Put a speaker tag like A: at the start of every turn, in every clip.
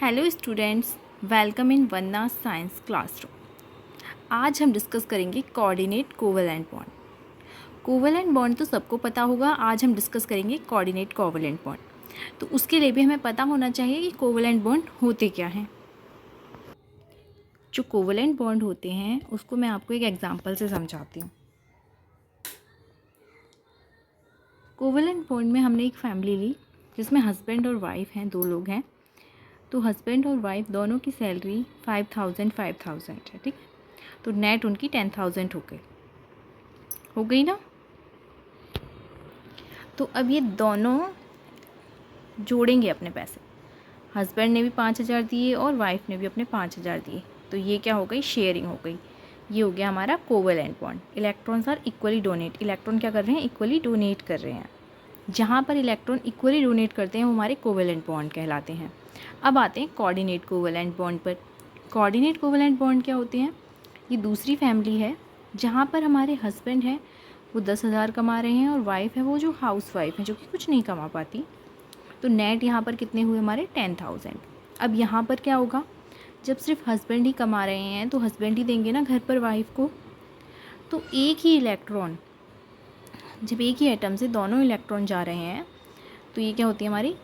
A: Hello students, welcome in wanna science classroom. आज हम discuss करेंगे coordinate covalent bond. Covalent bond तो सबको पता होगा, आज हम डिस्कस करेंगे कोऑर्डिनेट कोवेलेंट बॉन्ड। तो उसके लिए भी हमें पता होना चाहिए कि कोवेलेंट बॉन्ड होते क्या हैं। जो कोवेलेंट बॉन्ड होते हैं उसको मैं आपको एक एग्जांपल से समझाती हूँ। कोवेलेंट बॉन्ड में हमने एक फैमिली ली जिसमें हस्बैंड और वाइफ हैं, 2 लोग हैं। तो हस्बैंड और वाइफ दोनों की सैलरी 5,000 है, ठीक है। तो नेट उनकी 10,000 हो गई ना। तो अब ये दोनों जोड़ेंगे अपने पैसे। हस्बैंड ने भी 5,000 दिए और वाइफ ने भी अपने 5,000 दिए। तो ये क्या हो गई, शेयरिंग हो गई। ये हो गया हमारा covalent bond. Electrons are equally donate. Electron क्या कर रहे हैं, इक्वली डोनेट कर रहे हैं। जहाँ पर इलेक्ट्रॉन इक्वली डोनेट करते हैं वो हमारे कोवेलेंट बॉन्ड कहलाते हैं। अब आते हैं कोऑर्डिनेट कोवेलेंट बॉन्ड पर। कोऑर्डिनेट कोवेलेंट बॉन्ड क्या होते हैं, ये दूसरी फैमिली है जहाँ पर हमारे हस्बैंड हैं वो 10,000 कमा रहे हैं और वाइफ है वो जो हाउस वाइफ है जो कि कुछ नहीं कमा पाती। तो नेट यहाँ पर कितने हुए हमारे 10,000। अब यहाँ पर क्या होगा, जब सिर्फ हस्बैंड ही कमा रहे हैं तो हस्बैंड ही देंगे ना घर पर वाइफ को। तो एक ही इलेक्ट्रॉन, जब एक ही एटम से दोनों इलेक्ट्रॉन जा रहे हैं तो ये क्या होती है हमारी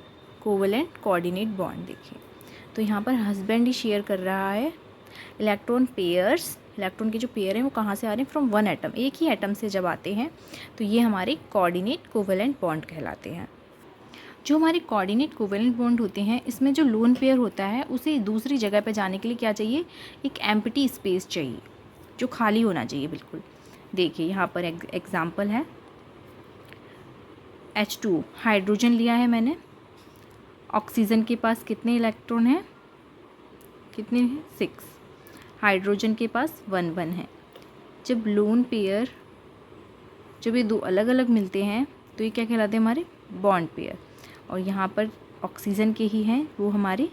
A: कोवेलेंट कोऑर्डिनेट बॉन्ड। देखिए तो यहाँ पर हस्बैंड ही शेयर कर रहा है इलेक्ट्रॉन पेयर्स। इलेक्ट्रॉन के जो पेयर हैं वो कहाँ से आ रहे हैं, फ्रॉम वन एटम। एक ही एटम से जब आते हैं तो ये हमारे कोऑर्डिनेट कोवेलेंट बॉन्ड कहलाते हैं। जो हमारे कोऑर्डिनेट कोवेलेंट बॉन्ड होते हैं इसमें जो लोन पेयर होता है उसे दूसरी जगह पर जाने के लिए क्या चाहिए, एक एम्प्टी स्पेस चाहिए जो खाली होना चाहिए बिल्कुल। देखिए यहाँ पर एग्जाम्पल है H2 हाइड्रोजन लिया है मैंने। ऑक्सीजन के पास कितने इलेक्ट्रॉन हैं, कितने हैं 6। हाइड्रोजन के पास 1 है। जब लोन पेयर, जब ये दो अलग अलग मिलते हैं तो ये क्या कहलाते हैं, हमारे बॉन्ड पेयर। और यहाँ पर ऑक्सीजन के ही हैं वो हमारे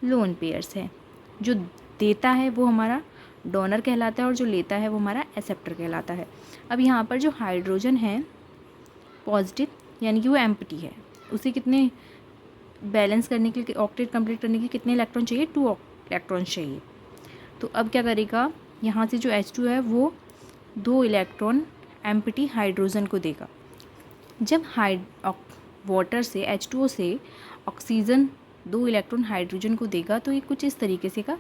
A: लोन पेयर्स हैं। जो देता है वो हमारा डोनर कहलाता है और जो लेता है वो हमारा एक्सेप्टर कहलाता है। अब यहाँ पर जो हाइड्रोजन है पॉजिटिव यानी कि वो एम्प्टी है, उसे कितने बैलेंस करने के लिए, ऑक्टेट कंप्लीट करने के लिए कितने इलेक्ट्रॉन चाहिए, 2 इलेक्ट्रॉन चाहिए। तो अब क्या करेगा, यहाँ से जो H2 है वो 2 इलेक्ट्रॉन एम्प्टी हाइड्रोजन को देगा। जब वाटर से H2O से ऑक्सीजन 2 इलेक्ट्रॉन हाइड्रोजन को देगा तो ये कुछ इस तरीके से का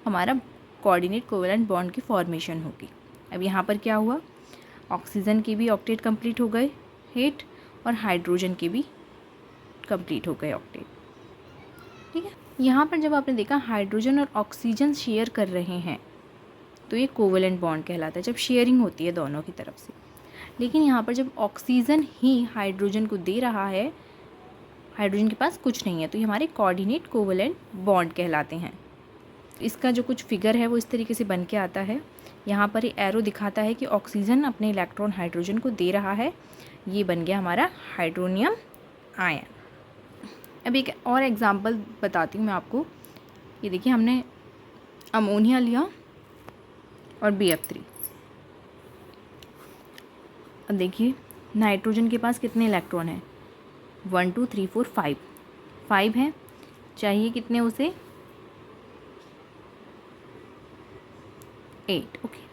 A: हमारा कोऑर्डिनेट कोवेलेंट बॉन्ड की फॉर्मेशन होगी। अब यहाँ पर क्या हुआ, ऑक्सीजन के भी ऑक्टेट कंप्लीट हो गए 8 और हाइड्रोजन के भी कंप्लीट हो गए ऑक्टेट, ठीक है। यहाँ पर जब आपने देखा हाइड्रोजन और ऑक्सीजन शेयर कर रहे हैं तो ये कोवेलेंट बॉन्ड कहलाता है, जब शेयरिंग होती है दोनों की तरफ से। लेकिन यहाँ पर जब ऑक्सीजन ही हाइड्रोजन को दे रहा है, हाइड्रोजन के पास कुछ नहीं है, तो ये हमारे कोऑर्डिनेट कोवेलेंट बॉन्ड कहलाते हैं। इसका जो कुछ फिगर है वो इस तरीके से बन के आता है। यहाँ पर ये एरो दिखाता है कि ऑक्सीजन अपने इलेक्ट्रॉन हाइड्रोजन को दे रहा है, ये बन गया हमारा हाइड्रोनियम आयन। अब एक और एग्जांपल बताती हूँ मैं आपको। ये देखिए हमने अमोनिया लिया और BF3। अब देखिए नाइट्रोजन के पास कितने इलेक्ट्रॉन हैं, 1 2 3 4 5 हैं। चाहिए कितने उसे, 8, ओके।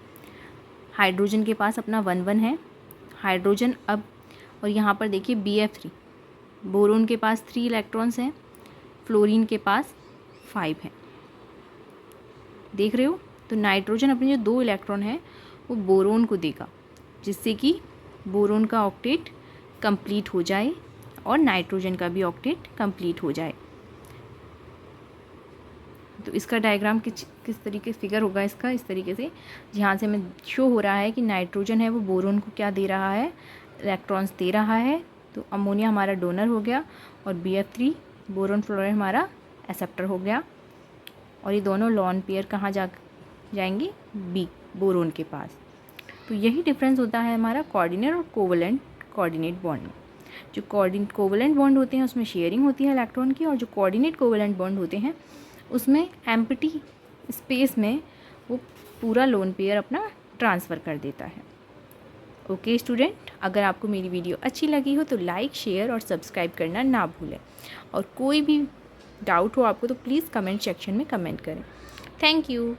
A: हाइड्रोजन के पास अपना 1 है। हाइड्रोजन अब, और यहाँ पर देखिए BF3, बोरोन के पास 3 इलेक्ट्रॉन्स हैं, फ्लोरीन के पास 5 हैं। देख रहे हो, तो नाइट्रोजन अपने जो 2 इलेक्ट्रॉन है वो बोरोन को देगा जिससे कि बोरोन का ऑक्टेट कंप्लीट हो जाए और नाइट्रोजन का भी ऑक्टेट कंप्लीट हो जाए। तो इसका डायग्राम किस तरीके से फिगर होगा इसका, इस तरीके से, जहाँ से हमें शो हो रहा है कि नाइट्रोजन है वो बोरोन को क्या दे रहा है, इलेक्ट्रॉन्स दे रहा है। तो अमोनिया हमारा डोनर हो गया और BF3 बोरोन फ्लोराइड हमारा एक्सेप्टर हो गया। और ये दोनों लॉन पेयर कहाँ जाएंगे, बोरोन के पास। तो यही डिफरेंस होता है हमारा कोऑर्डिनेट और कोऑर्डिनेट बॉन्ड में। जो कोवेलेंट बॉन्ड होते हैं उसमें शेयरिंग होती है इलेक्ट्रॉन की, और जो कोऑर्डिनेट कोवेलेंट बॉन्ड होते हैं उसमें एम्प्टी स्पेस में वो पूरा लोन पेयर अपना ट्रांसफ़र कर देता है। ओके स्टूडेंट, अगर आपको मेरी वीडियो अच्छी लगी हो तो लाइक, शेयर और सब्सक्राइब करना ना भूलें। और कोई भी डाउट हो आपको तो प्लीज़ कमेंट सेक्शन में कमेंट करें। Thank you.